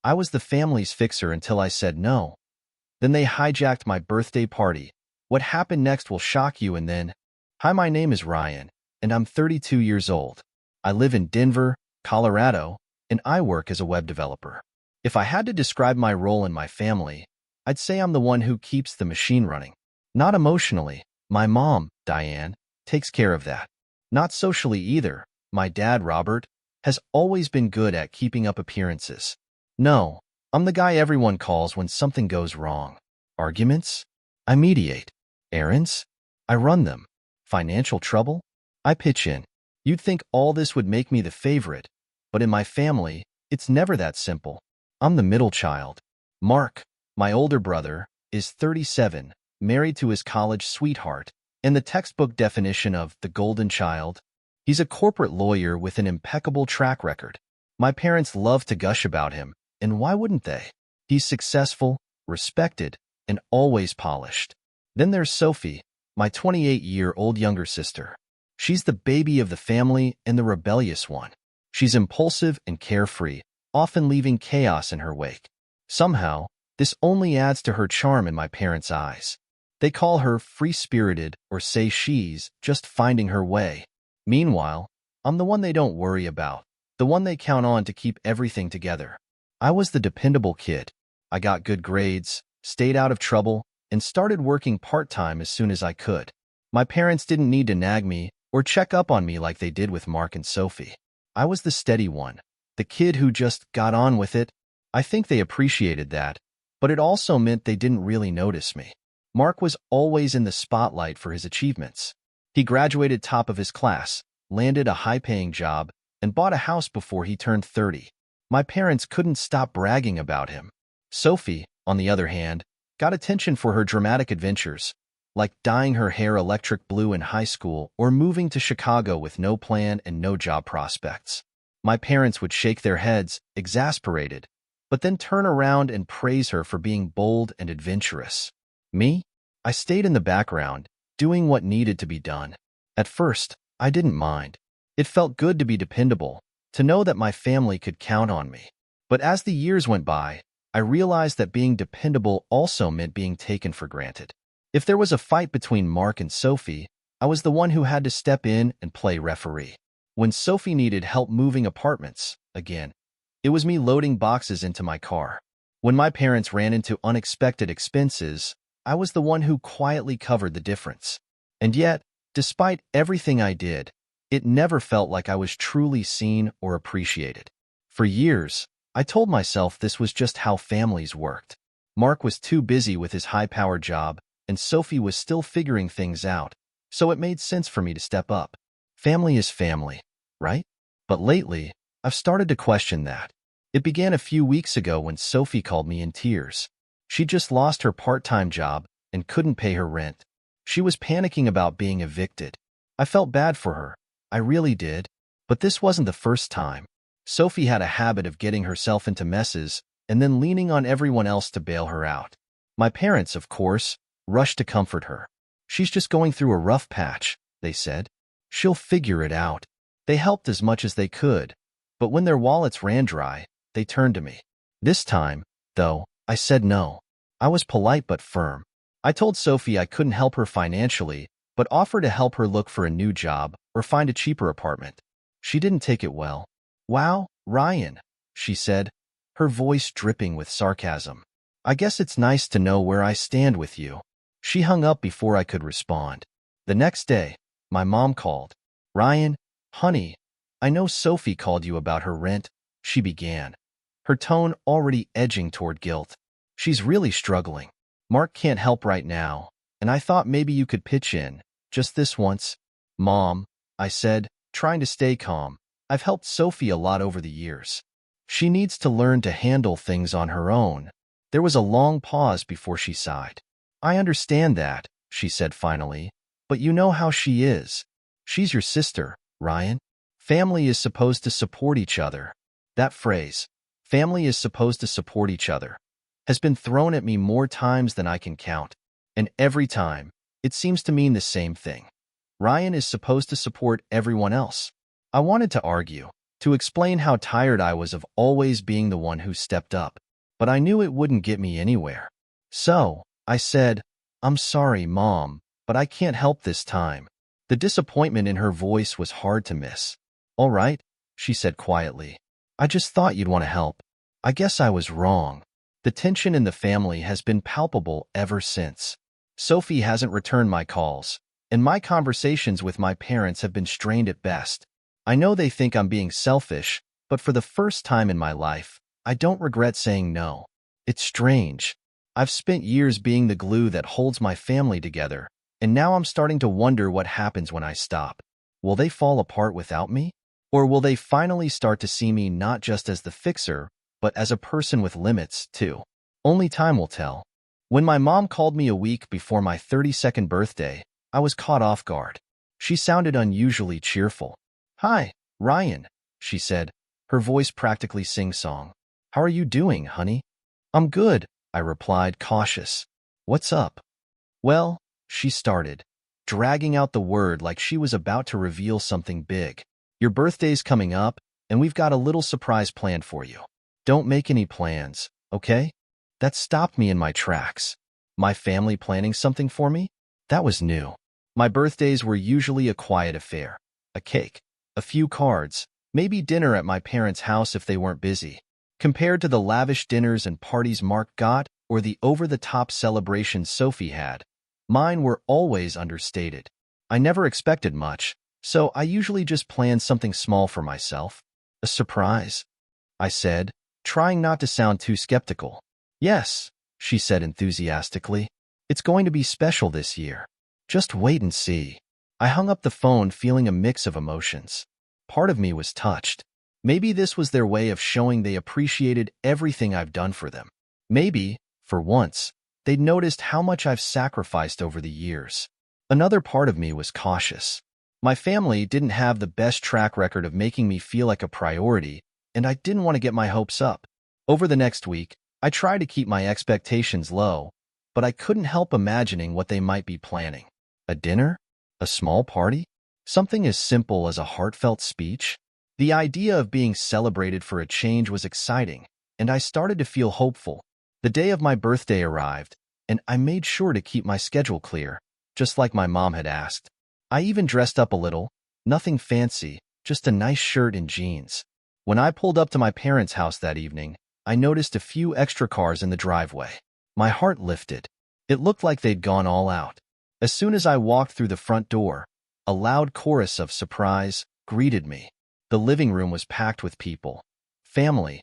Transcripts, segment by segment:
I was the family's fixer until I said no. Then they hijacked my birthday party. What happened next will shock you and then... Hi, my name is Ryan, and I'm 32 years old. I live in Denver, Colorado, and I work as a web developer. If I had to describe my role in my family, I'd say I'm the one who keeps the machine running. Not emotionally. My mom, Diane, takes care of that. Not socially either. My dad, Robert, has always been good at keeping up appearances. No, I'm the guy everyone calls when something goes wrong. Arguments? I mediate. Errands? I run them. Financial trouble? I pitch in. You'd think all this would make me the favorite, but in my family, it's never that simple. I'm the middle child. Mark, my older brother, is 37, married to his college sweetheart, and the textbook definition of the golden child. He's a corporate lawyer with an impeccable track record. My parents love to gush about him, and why wouldn't they? He's successful, respected, and always polished. Then there's Sophie, my 28-year-old younger sister. She's the baby of the family and the rebellious one. She's impulsive and carefree, often leaving chaos in her wake. Somehow, this only adds to her charm in my parents' eyes. They call her free-spirited or say she's just finding her way. Meanwhile, I'm the one they don't worry about, the one they count on to keep everything together. I was the dependable kid. I got good grades, stayed out of trouble, and started working part-time as soon as I could. My parents didn't need to nag me or check up on me like they did with Mark and Sophie. I was the steady one, the kid who just got on with it. I think they appreciated that, but it also meant they didn't really notice me. Mark was always in the spotlight for his achievements. He graduated top of his class, landed a high-paying job, and bought a house before he turned 30. My parents couldn't stop bragging about him. Sophie, on the other hand, got attention for her dramatic adventures, like dyeing her hair electric blue in high school or moving to Chicago with no plan and no job prospects. My parents would shake their heads, exasperated, but then turn around and praise her for being bold and adventurous. Me? I stayed in the background, doing what needed to be done. At first, I didn't mind. It felt good to be dependable, to know that my family could count on me. But as the years went by, I realized that being dependable also meant being taken for granted. If there was a fight between Mark and Sophie, I was the one who had to step in and play referee. When Sophie needed help moving apartments, again, it was me loading boxes into my car. When my parents ran into unexpected expenses, I was the one who quietly covered the difference. And yet, despite everything I did, it never felt like I was truly seen or appreciated. For years, I told myself this was just how families worked. Mark was too busy with his high-powered job, and Sophie was still figuring things out, so it made sense for me to step up. Family is family, right? But lately, I've started to question that. It began a few weeks ago when Sophie called me in tears. She just lost her part-time job and couldn't pay her rent. She was panicking about being evicted. I felt bad for her. I really did. But this wasn't the first time. Sophie had a habit of getting herself into messes and then leaning on everyone else to bail her out. My parents, of course, rushed to comfort her. She's just going through a rough patch, they said. She'll figure it out. They helped as much as they could, but when their wallets ran dry, they turned to me. This time, though, I said no. I was polite but firm. I told Sophie I couldn't help her financially, but offered to help her look for a new job or find a cheaper apartment. She didn't take it well. "Wow, Ryan," she said, her voice dripping with sarcasm. "I guess it's nice to know where I stand with you." She hung up before I could respond. The next day, my mom called. "Ryan, honey, I know Sophie called you about her rent," she began, her tone already edging toward guilt. "She's really struggling. Mark can't help right now, and I thought maybe you could pitch in, just this once." "Mom," I said, trying to stay calm, "I've helped Sophie a lot over the years. She needs to learn to handle things on her own." There was a long pause before she sighed. "I understand that," she said finally, "but you know how she is. She's your sister, Ryan. Family is supposed to support each other." That phrase, "family is supposed to support each other," has been thrown at me more times than I can count, and every time, it seems to mean the same thing. Ryan is supposed to support everyone else. I wanted to argue, to explain how tired I was of always being the one who stepped up. But I knew it wouldn't get me anywhere. So, I said, "I'm sorry, Mom, but I can't help this time." The disappointment in her voice was hard to miss. "All right," she said quietly. "I just thought you'd want to help. I guess I was wrong." The tension in the family has been palpable ever since. Sophie hasn't returned my calls, and my conversations with my parents have been strained at best. I know they think I'm being selfish, but for the first time in my life, I don't regret saying no. It's strange. I've spent years being the glue that holds my family together, and now I'm starting to wonder what happens when I stop. Will they fall apart without me? Or will they finally start to see me not just as the fixer, but as a person with limits, too? Only time will tell. When my mom called me a week before my 32nd birthday, I was caught off guard. She sounded unusually cheerful. "Hi, Ryan," she said, her voice practically sing-song. "How are you doing, honey?" "I'm good," I replied, cautious. "What's up?" "Well," she started, dragging out the word like she was about to reveal something big. "Your birthday's coming up, and we've got a little surprise planned for you. Don't make any plans, okay?" That stopped me in my tracks. My family planning something for me? That was new. My birthdays were usually a quiet affair. A cake, a few cards, maybe dinner at my parents' house if they weren't busy. Compared to the lavish dinners and parties Mark got, or the over-the-top celebrations Sophie had, mine were always understated. I never expected much, so I usually just planned something small for myself. "A surprise," I said, trying not to sound too skeptical. "Yes," she said enthusiastically. "It's going to be special this year. Just wait and see." I hung up the phone feeling a mix of emotions. Part of me was touched. Maybe this was their way of showing they appreciated everything I've done for them. Maybe, for once, they'd noticed how much I've sacrificed over the years. Another part of me was cautious. My family didn't have the best track record of making me feel like a priority, and I didn't want to get my hopes up. Over the next week, I tried to keep my expectations low, but I couldn't help imagining what they might be planning. A dinner? A small party? Something as simple as a heartfelt speech? The idea of being celebrated for a change was exciting, and I started to feel hopeful. The day of my birthday arrived, and I made sure to keep my schedule clear, just like my mom had asked. I even dressed up a little, nothing fancy, just a nice shirt and jeans. When I pulled up to my parents' house that evening, I noticed a few extra cars in the driveway. My heart lifted. It looked like they'd gone all out. As soon as I walked through the front door, a loud chorus of surprise greeted me. The living room was packed with people. Family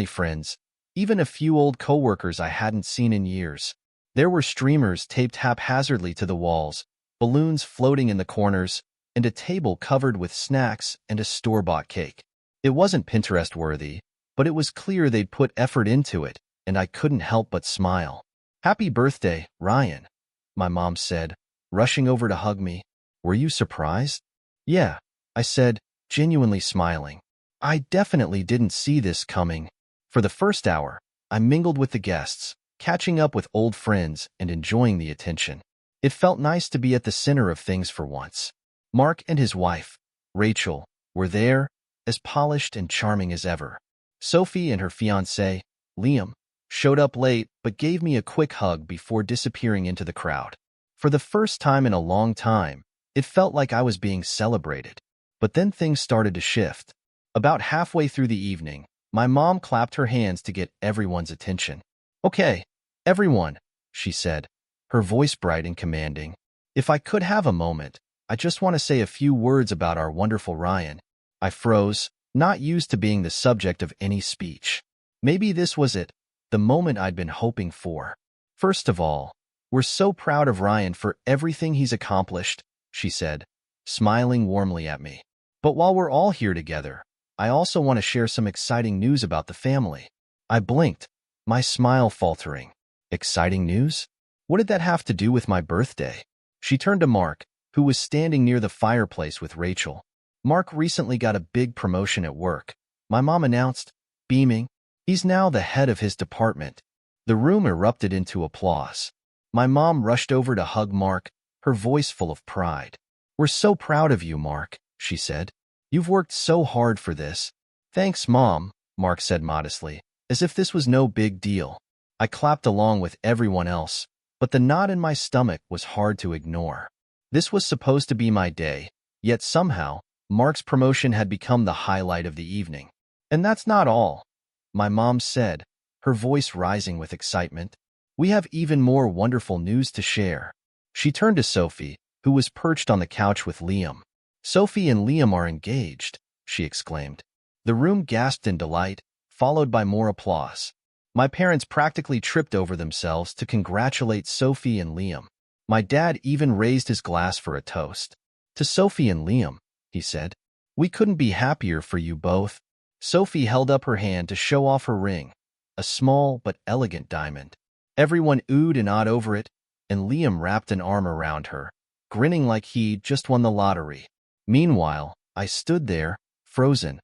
friends, even a few old coworkers I hadn't seen in years. There were streamers taped haphazardly to the walls, balloons floating in the corners, and a table covered with snacks and a store-bought cake. It wasn't Pinterest-worthy, but it was clear they'd put effort into it, and I couldn't help but smile. "Happy birthday, Ryan," my mom said, rushing over to hug me. "Were you surprised?" "Yeah," I said, genuinely smiling. I definitely didn't see this coming. For the first hour, I mingled with the guests, catching up with old friends and enjoying the attention. It felt nice to be at the center of things for once. Mark and his wife, Rachel, were there, as polished and charming as ever. Sophie and her fiancé, Liam, showed up late but gave me a quick hug before disappearing into the crowd. For the first time in a long time, it felt like I was being celebrated. But then things started to shift. About halfway through the evening, my mom clapped her hands to get everyone's attention. "Okay, everyone," she said, her voice bright and commanding. "If I could have a moment, I just want to say a few words about our wonderful Ryan." I froze, not used to being the subject of any speech. Maybe this was it, the moment I'd been hoping for. "First of all, we're so proud of Ryan for everything he's accomplished," she said, smiling warmly at me. "But while we're all here together, I also want to share some exciting news about the family." I blinked, my smile faltering. Exciting news? What did that have to do with my birthday? She turned to Mark, who was standing near the fireplace with Rachel. "Mark recently got a big promotion at work," my mom announced, beaming. "He's now the head of his department." The room erupted into applause. My mom rushed over to hug Mark, her voice full of pride. "We're so proud of you, Mark," she said. You've worked so hard for this. Thanks, Mom, Mark said modestly, as if this was no big deal. I clapped along with everyone else, but the knot in my stomach was hard to ignore. This was supposed to be my day, yet somehow, Mark's promotion had become the highlight of the evening. And that's not all, my mom said, her voice rising with excitement. We have even more wonderful news to share. She turned to Sophie, who was perched on the couch with Liam. Sophie and Liam are engaged, she exclaimed. The room gasped in delight, followed by more applause. My parents practically tripped over themselves to congratulate Sophie and Liam. My dad even raised his glass for a toast. To Sophie and Liam, he said, we couldn't be happier for you both. Sophie held up her hand to show off her ring, a small but elegant diamond. Everyone oohed and awed over it, and Liam wrapped an arm around her, grinning like he'd just won the lottery. Meanwhile, I stood there, frozen,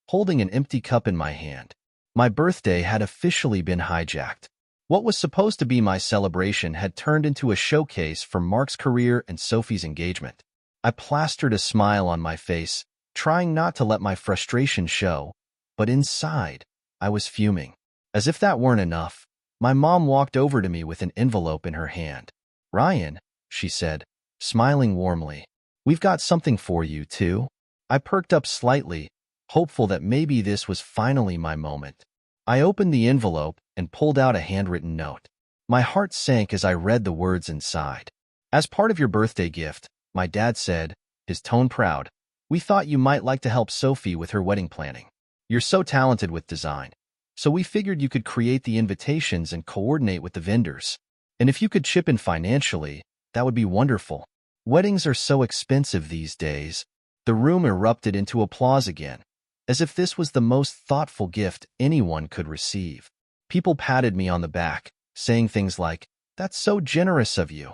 holding an empty cup in my hand. My birthday had officially been hijacked. What was supposed to be my celebration had turned into a showcase for Mark's career and Sophie's engagement. I plastered a smile on my face, trying not to let my frustration show, but inside, I was fuming. As if that weren't enough, my mom walked over to me with an envelope in her hand. Ryan, she said, smiling warmly, we've got something for you, too. I perked up slightly, hopeful that maybe this was finally my moment. I opened the envelope and pulled out a handwritten note. My heart sank as I read the words inside. As part of your birthday gift, my dad said, his tone proud, we thought you might like to help Sophie with her wedding planning. You're so talented with design, so we figured you could create the invitations and coordinate with the vendors. And if you could chip in financially, that would be wonderful. Weddings are so expensive these days. The room erupted into applause again, as if this was the most thoughtful gift anyone could receive. People patted me on the back, saying things like, that's so generous of you,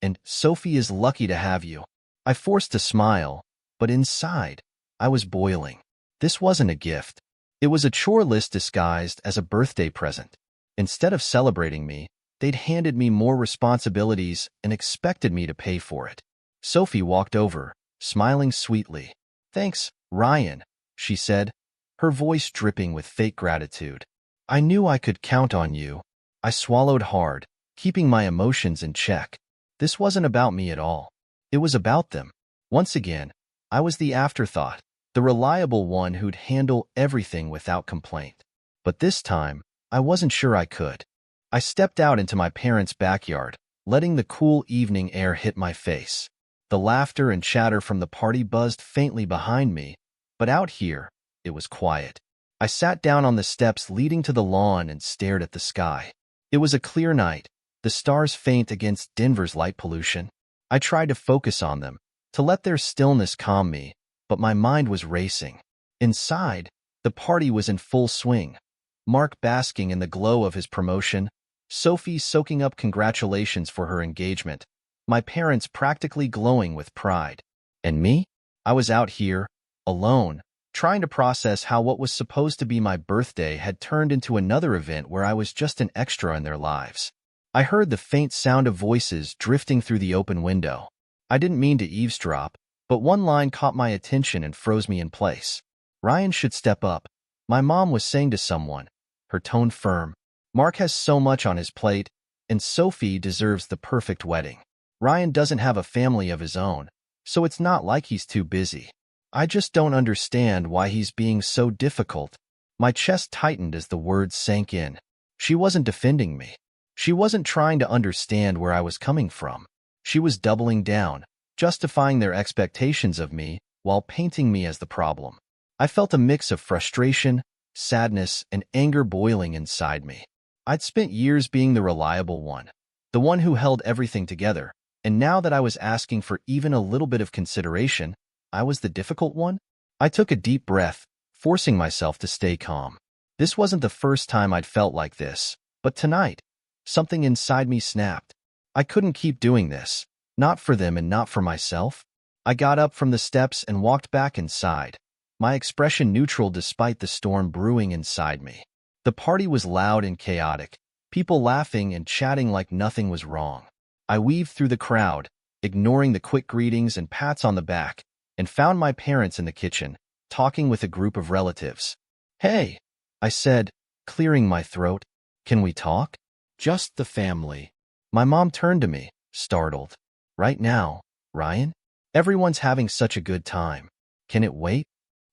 and Sophie is lucky to have you. I forced a smile, but inside, I was boiling. This wasn't a gift. It was a chore list disguised as a birthday present. Instead of celebrating me, they'd handed me more responsibilities and expected me to pay for it. Sophie walked over, smiling sweetly. Thanks, Ryan, she said, her voice dripping with fake gratitude. I knew I could count on you. I swallowed hard, keeping my emotions in check. This wasn't about me at all. It was about them. Once again, I was the afterthought, the reliable one who'd handle everything without complaint. But this time, I wasn't sure I could. I stepped out into my parents' backyard, letting the cool evening air hit my face. The laughter and chatter from the party buzzed faintly behind me, but out here, it was quiet. I sat down on the steps leading to the lawn and stared at the sky. It was a clear night, the stars faint against Denver's light pollution. I tried to focus on them, to let their stillness calm me, but my mind was racing. Inside, the party was in full swing. Mark basking in the glow of his promotion, Sophie soaking up congratulations for her engagement, my parents practically glowing with pride. And me? I was out here, alone, trying to process how what was supposed to be my birthday had turned into another event where I was just an extra in their lives. I heard the faint sound of voices drifting through the open window. I didn't mean to eavesdrop, but one line caught my attention and froze me in place. Ryan should step up, my mom was saying to someone, her tone firm. Mark has so much on his plate, and Sophie deserves the perfect wedding. Ryan doesn't have a family of his own, so it's not like he's too busy. I just don't understand why he's being so difficult. My chest tightened as the words sank in. She wasn't defending me. She wasn't trying to understand where I was coming from. She was doubling down, justifying their expectations of me while painting me as the problem. I felt a mix of frustration, sadness, and anger boiling inside me. I'd spent years being the reliable one, the one who held everything together, and now that I was asking for even a little bit of consideration, I was the difficult one? I took a deep breath, forcing myself to stay calm. This wasn't the first time I'd felt like this, but tonight, something inside me snapped. I couldn't keep doing this, not for them and not for myself. I got up from the steps and walked back inside, my expression neutral despite the storm brewing inside me. The party was loud and chaotic, people laughing and chatting like nothing was wrong. I weaved through the crowd, ignoring the quick greetings and pats on the back, and found my parents in the kitchen, talking with a group of relatives. Hey, I said, clearing my throat. Can we talk? Just the family. My mom turned to me, startled. Right now, Ryan? Everyone's having such a good time. Can it wait?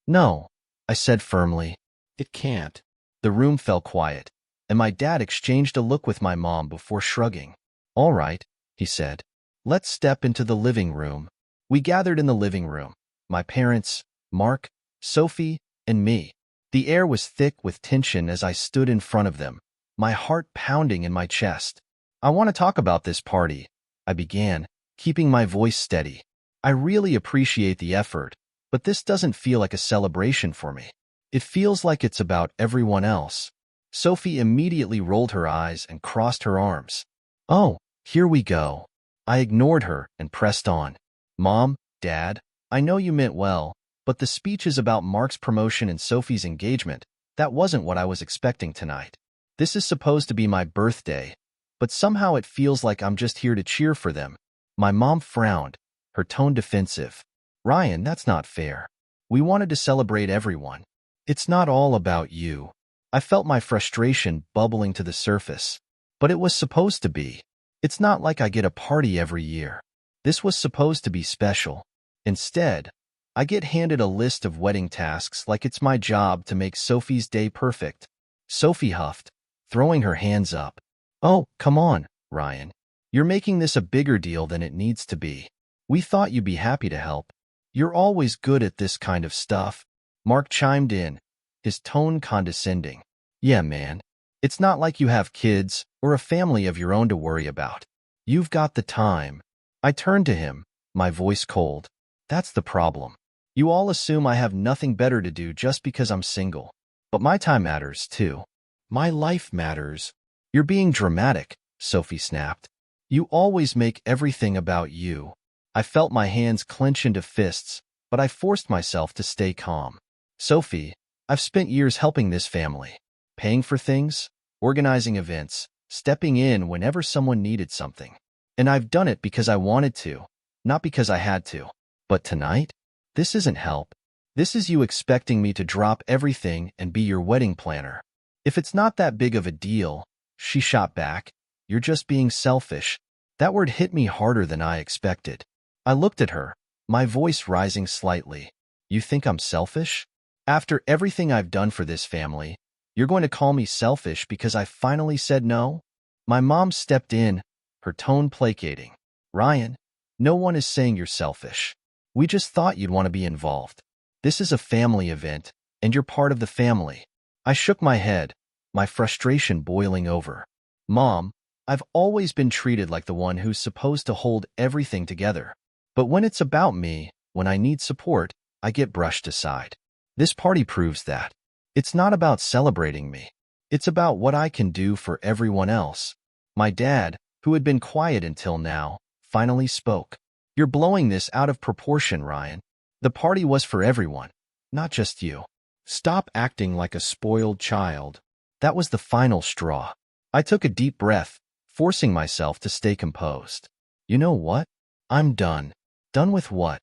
No, I said firmly. It can't. The room fell quiet, and my dad exchanged a look with my mom before shrugging. All right, he said. Let's step into the living room. We gathered in the living room. My parents, Mark, Sophie, and me. The air was thick with tension as I stood in front of them, my heart pounding in my chest. I want to talk about this party, I began, keeping my voice steady. I really appreciate the effort, but this doesn't feel like a celebration for me. It feels like it's about everyone else. Sophie immediately rolled her eyes and crossed her arms. Oh, here we go. I ignored her and pressed on. Mom, Dad, I know you meant well, but the speech is about Mark's promotion and Sophie's engagement. That wasn't what I was expecting tonight. This is supposed to be my birthday, but somehow it feels like I'm just here to cheer for them. My mom frowned, her tone defensive. Ryan, that's not fair. We wanted to celebrate everyone. It's not all about you. I felt my frustration bubbling to the surface. But it was supposed to be. It's not like I get a party every year. This was supposed to be special. Instead, I get handed a list of wedding tasks like it's my job to make Sophie's day perfect. Sophie huffed, throwing her hands up. Oh, come on, Ryan. You're making this a bigger deal than it needs to be. We thought you'd be happy to help. You're always good at this kind of stuff. Mark chimed in, his tone condescending. Yeah, man. It's not like you have kids or a family of your own to worry about. You've got the time. I turned to him, my voice cold. That's the problem. You all assume I have nothing better to do just because I'm single. But my time matters, too. My life matters. You're being dramatic, Sophie snapped. You always make everything about you. I felt my hands clench into fists, but I forced myself to stay calm. Sophie, I've spent years helping this family. Paying for things, organizing events, stepping in whenever someone needed something. And I've done it because I wanted to, not because I had to. But tonight? This isn't help. This is you expecting me to drop everything and be your wedding planner. If it's not that big of a deal, she shot back, you're just being selfish. That word hit me harder than I expected. I looked at her, my voice rising slightly. You think I'm selfish? After everything I've done for this family, you're going to call me selfish because I finally said no? My mom stepped in, her tone placating. Ryan, no one is saying you're selfish. We just thought you'd want to be involved. This is a family event, and you're part of the family. I shook my head, my frustration boiling over. Mom, I've always been treated like the one who's supposed to hold everything together. But when it's about me, when I need support, I get brushed aside. This party proves that. It's not about celebrating me. It's about what I can do for everyone else. My dad, who had been quiet until now, finally spoke. You're blowing this out of proportion, Ryan. The party was for everyone, not just you. Stop acting like a spoiled child. That was the final straw. I took a deep breath, forcing myself to stay composed. You know what? I'm done. Done with what?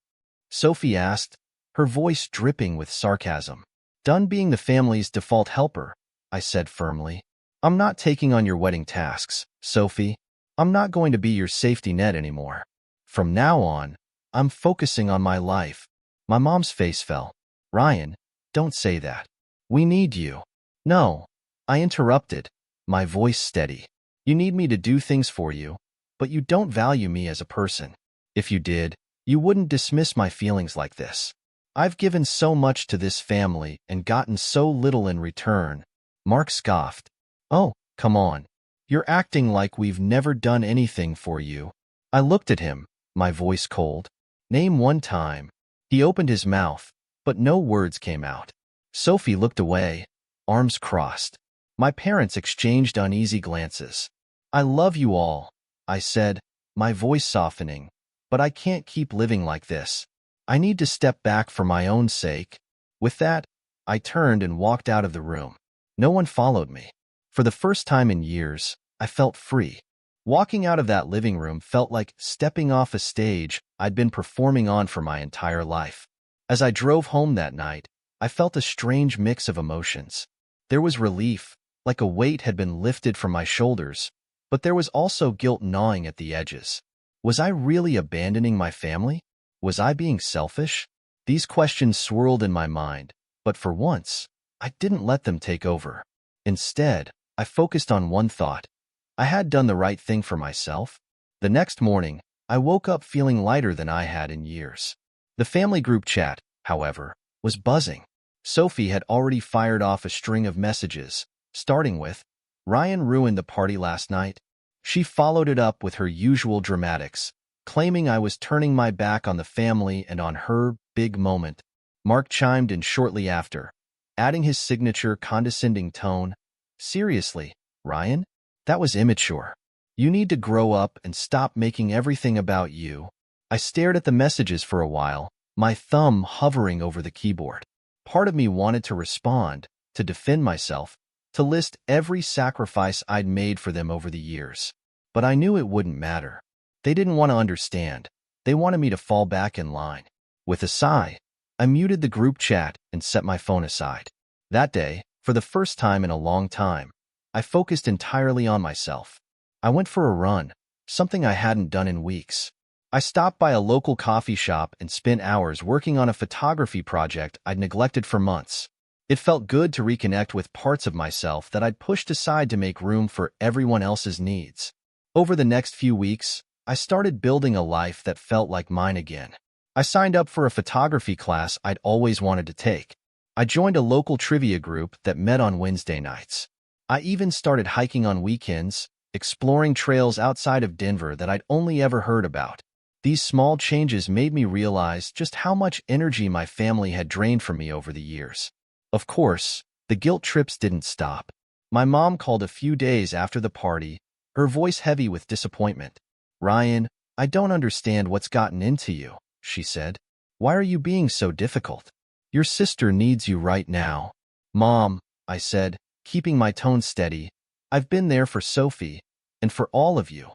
Sophie asked, her voice dripping with sarcasm. Done being the family's default helper, I said firmly. I'm not taking on your wedding tasks, Sophie. I'm not going to be your safety net anymore. From now on, I'm focusing on my life. My mom's face fell. Ryan, don't say that. We need you. No, I interrupted, my voice steady. You need me to do things for you, but you don't value me as a person. If you did, you wouldn't dismiss my feelings like this. I've given so much to this family and gotten so little in return. Mark scoffed. Oh, come on. You're acting like we've never done anything for you. I looked at him, my voice cold. Name one time. He opened his mouth, but no words came out. Sophie looked away, arms crossed. My parents exchanged uneasy glances. I love you all, I said, my voice softening, but I can't keep living like this. I need to step back for my own sake. With that, I turned and walked out of the room. No one followed me. For the first time in years, I felt free. Walking out of that living room felt like stepping off a stage I'd been performing on for my entire life. As I drove home that night, I felt a strange mix of emotions. There was relief, like a weight had been lifted from my shoulders, but there was also guilt gnawing at the edges. Was I really abandoning my family? Was I being selfish? These questions swirled in my mind, but for once, I didn't let them take over. Instead, I focused on one thought. I had done the right thing for myself. The next morning, I woke up feeling lighter than I had in years. The family group chat, however, was buzzing. Sophie had already fired off a string of messages, starting with, "Ryan ruined the party last night." She followed it up with her usual dramatics, claiming I was turning my back on the family and on her big moment. Mark chimed in shortly after, adding his signature condescending tone. "Seriously, Ryan? That was immature. You need to grow up and stop making everything about you." I stared at the messages for a while, my thumb hovering over the keyboard. Part of me wanted to respond, to defend myself, to list every sacrifice I'd made for them over the years. But I knew it wouldn't matter. They didn't want to understand. They wanted me to fall back in line. With a sigh, I muted the group chat and set my phone aside. That day, for the first time in a long time, I focused entirely on myself. I went for a run, something I hadn't done in weeks. I stopped by a local coffee shop and spent hours working on a photography project I'd neglected for months. It felt good to reconnect with parts of myself that I'd pushed aside to make room for everyone else's needs. Over the next few weeks, I started building a life that felt like mine again. I signed up for a photography class I'd always wanted to take. I joined a local trivia group that met on Wednesday nights. I even started hiking on weekends, exploring trails outside of Denver that I'd only ever heard about. These small changes made me realize just how much energy my family had drained from me over the years. Of course, the guilt trips didn't stop. My mom called a few days after the party, her voice heavy with disappointment. "Ryan, I don't understand what's gotten into you," she said. "Why are you being so difficult? Your sister needs you right now." "Mom," I said, keeping my tone steady, "I've been there for Sophie, and for all of you,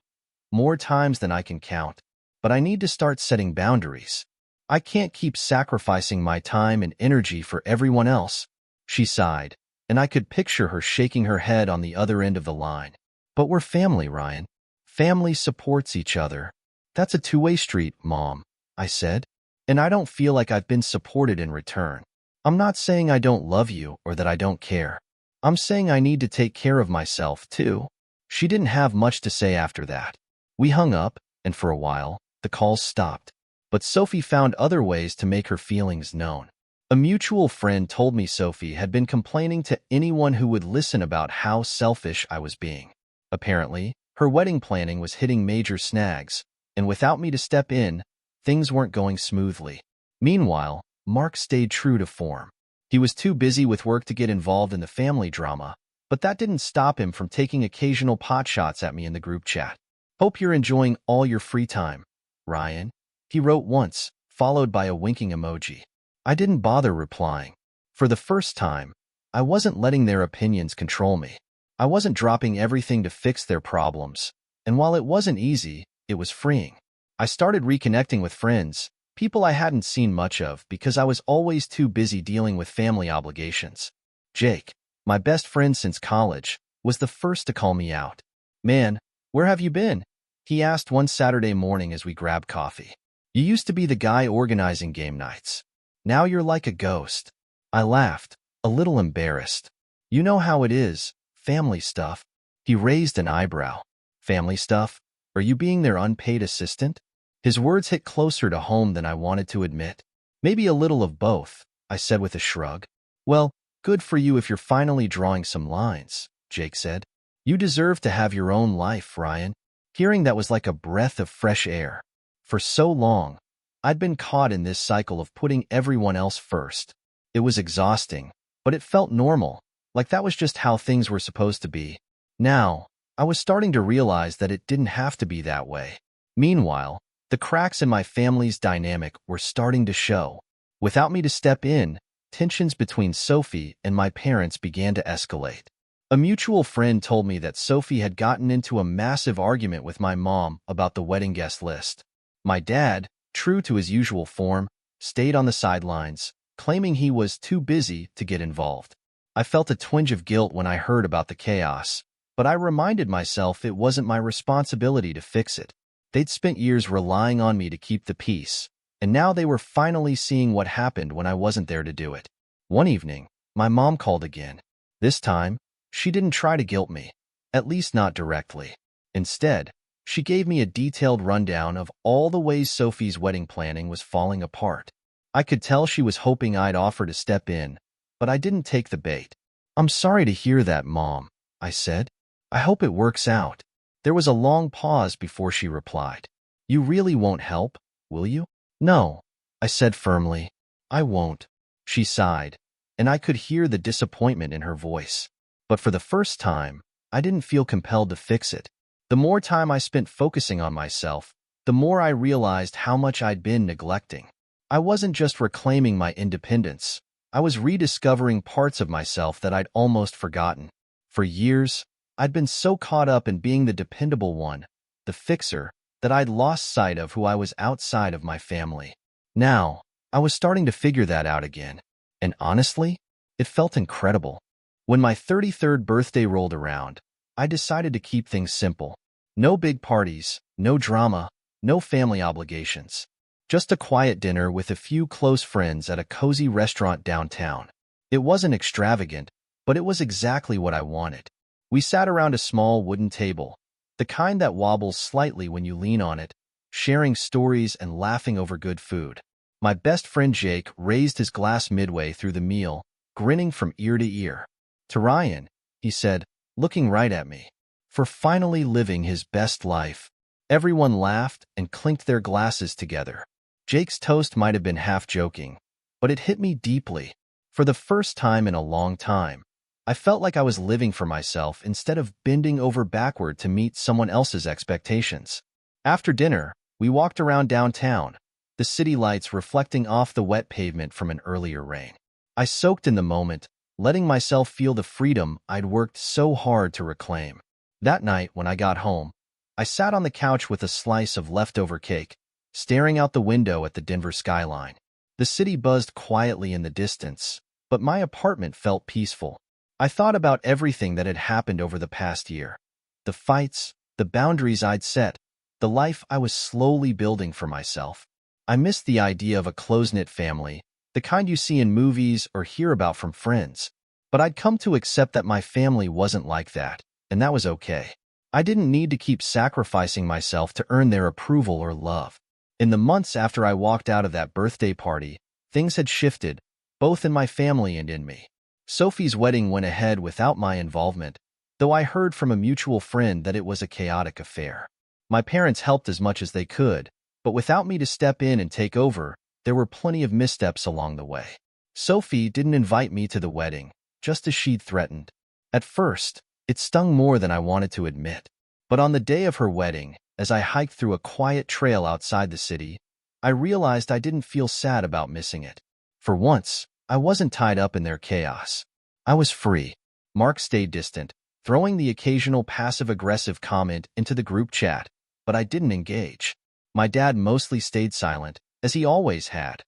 more times than I can count. But I need to start setting boundaries. I can't keep sacrificing my time and energy for everyone else." She sighed, and I could picture her shaking her head on the other end of the line. "But we're family, Ryan. Family supports each other." "That's a two-way street, Mom," I said. "And I don't feel like I've been supported in return. I'm not saying I don't love you or that I don't care. I'm saying I need to take care of myself, too." She didn't have much to say after that. We hung up, and for a while, the calls stopped. But Sophie found other ways to make her feelings known. A mutual friend told me Sophie had been complaining to anyone who would listen about how selfish I was being. Apparently, her wedding planning was hitting major snags, and without me to step in, things weren't going smoothly. Meanwhile, Mark stayed true to form. He was too busy with work to get involved in the family drama, but that didn't stop him from taking occasional potshots at me in the group chat. "Hope you're enjoying all your free time, Ryan," he wrote once, followed by a winking emoji. I didn't bother replying. For the first time, I wasn't letting their opinions control me. I wasn't dropping everything to fix their problems, and while it wasn't easy, it was freeing. I started reconnecting with friends, people I hadn't seen much of because I was always too busy dealing with family obligations. Jake, my best friend since college, was the first to call me out. "Man, where have you been?" he asked one Saturday morning as we grabbed coffee. "You used to be the guy organizing game nights. Now you're like a ghost." I laughed, a little embarrassed. "You know how it is, family stuff." He raised an eyebrow. "Family stuff? Are you being their unpaid assistant?" His words hit closer to home than I wanted to admit. "Maybe a little of both," I said with a shrug. "Well, good for you if you're finally drawing some lines," Jake said. "You deserve to have your own life, Ryan." Hearing that was like a breath of fresh air. For so long, I'd been caught in this cycle of putting everyone else first. It was exhausting, but it felt normal, like that was just how things were supposed to be. Now, I was starting to realize that it didn't have to be that way. Meanwhile, the cracks in my family's dynamic were starting to show. Without me to step in, tensions between Sophie and my parents began to escalate. A mutual friend told me that Sophie had gotten into a massive argument with my mom about the wedding guest list. My dad, true to his usual form, stayed on the sidelines, claiming he was too busy to get involved. I felt a twinge of guilt when I heard about the chaos, but I reminded myself it wasn't my responsibility to fix it. They'd spent years relying on me to keep the peace, and now they were finally seeing what happened when I wasn't there to do it. One evening, my mom called again. This time, she didn't try to guilt me, at least not directly. Instead, she gave me a detailed rundown of all the ways Sophie's wedding planning was falling apart. I could tell she was hoping I'd offer to step in, but I didn't take the bait. "I'm sorry to hear that, Mom," I said. "I hope it works out." There was a long pause before she replied. "You really won't help, will you?" "No," I said firmly. "I won't." She sighed, and I could hear the disappointment in her voice. But for the first time, I didn't feel compelled to fix it. The more time I spent focusing on myself, the more I realized how much I'd been neglecting. I wasn't just reclaiming my independence. I was rediscovering parts of myself that I'd almost forgotten. For years, I'd been so caught up in being the dependable one, the fixer, that I'd lost sight of who I was outside of my family. Now, I was starting to figure that out again. And honestly, it felt incredible. When my 33rd birthday rolled around, I decided to keep things simple. No big parties, no drama, no family obligations. Just a quiet dinner with a few close friends at a cozy restaurant downtown. It wasn't extravagant, but it was exactly what I wanted. We sat around a small wooden table, the kind that wobbles slightly when you lean on it, sharing stories and laughing over good food. My best friend Jake raised his glass midway through the meal, grinning from ear to ear. "To Ryan," he said, looking right at me, "for finally living his best life." Everyone laughed and clinked their glasses together. Jake's toast might have been half joking, but it hit me deeply. For the first time in a long time, I felt like I was living for myself instead of bending over backward to meet someone else's expectations. After dinner, we walked around downtown, the city lights reflecting off the wet pavement from an earlier rain. I soaked in the moment, letting myself feel the freedom I'd worked so hard to reclaim. That night, when I got home, I sat on the couch with a slice of leftover cake, staring out the window at the Denver skyline. The city buzzed quietly in the distance, but my apartment felt peaceful. I thought about everything that had happened over the past year. The fights, the boundaries I'd set, the life I was slowly building for myself. I missed the idea of a close-knit family, the kind you see in movies or hear about from friends. But I'd come to accept that my family wasn't like that, and that was okay. I didn't need to keep sacrificing myself to earn their approval or love. In the months after I walked out of that birthday party, things had shifted, both in my family and in me. Sophie's wedding went ahead without my involvement, though I heard from a mutual friend that it was a chaotic affair. My parents helped as much as they could, but without me to step in and take over, there were plenty of missteps along the way. Sophie didn't invite me to the wedding, just as she'd threatened. At first, it stung more than I wanted to admit. But on the day of her wedding, as I hiked through a quiet trail outside the city, I realized I didn't feel sad about missing it. For once, I wasn't tied up in their chaos. I was free. Mark stayed distant, throwing the occasional passive-aggressive comment into the group chat, but I didn't engage. My dad mostly stayed silent, as he always had,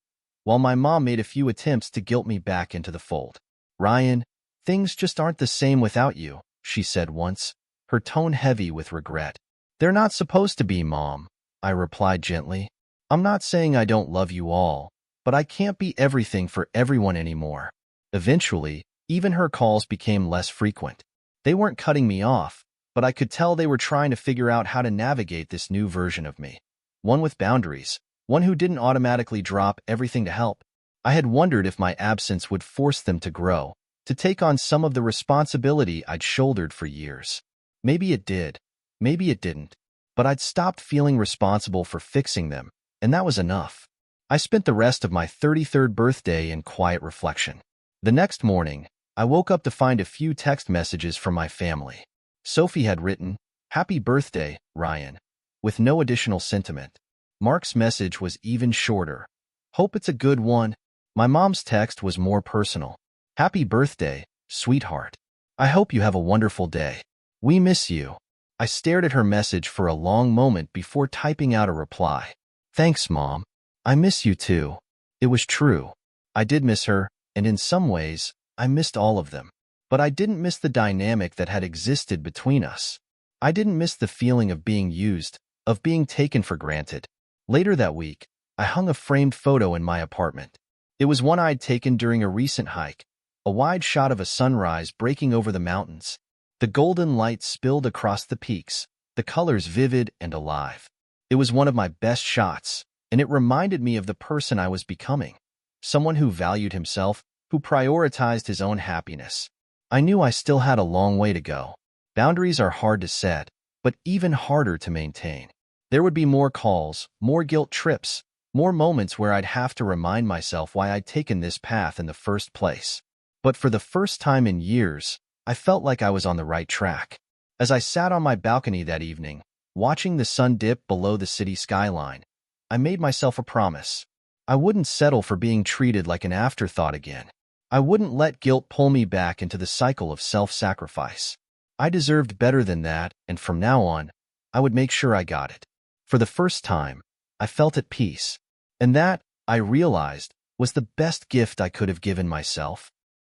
while my mom made a few attempts to guilt me back into the fold. "Ryan, things just aren't the same without you," she said once, her tone heavy with regret. "They're not supposed to be, Mom," I replied gently. "I'm not saying I don't love you all, but I can't be everything for everyone anymore." Eventually, even her calls became less frequent. They weren't cutting me off, but I could tell they were trying to figure out how to navigate this new version of me. One with boundaries, one who didn't automatically drop everything to help. I had wondered if my absence would force them to grow, to take on some of the responsibility I'd shouldered for years. Maybe it did. Maybe it didn't, but I'd stopped feeling responsible for fixing them, and that was enough. I spent the rest of my 33rd birthday in quiet reflection. The next morning, I woke up to find a few text messages from my family. Sophie had written, "Happy birthday, Ryan," with no additional sentiment. Mark's message was even shorter. "Hope it's a good one." My mom's text was more personal. "Happy birthday, sweetheart. I hope you have a wonderful day. We miss you." I stared at her message for a long moment before typing out a reply. "Thanks, Mom. I miss you too." It was true. I did miss her, and in some ways, I missed all of them. But I didn't miss the dynamic that had existed between us. I didn't miss the feeling of being used, of being taken for granted. Later that week, I hung a framed photo in my apartment. It was one I'd taken during a recent hike, a wide shot of a sunrise breaking over the mountains. The golden light spilled across the peaks, the colors vivid and alive. It was one of my best shots, and it reminded me of the person I was becoming, someone who valued himself, who prioritized his own happiness. I knew I still had a long way to go. Boundaries are hard to set, but even harder to maintain. There would be more calls, more guilt trips, more moments where I'd have to remind myself why I'd taken this path in the first place. But for the first time in years, I felt like I was on the right track. As I sat on my balcony that evening, watching the sun dip below the city skyline, I made myself a promise. I wouldn't settle for being treated like an afterthought again. I wouldn't let guilt pull me back into the cycle of self-sacrifice. I deserved better than that, and from now on, I would make sure I got it. For the first time, I felt at peace. And that, I realized, was the best gift I could have given myself.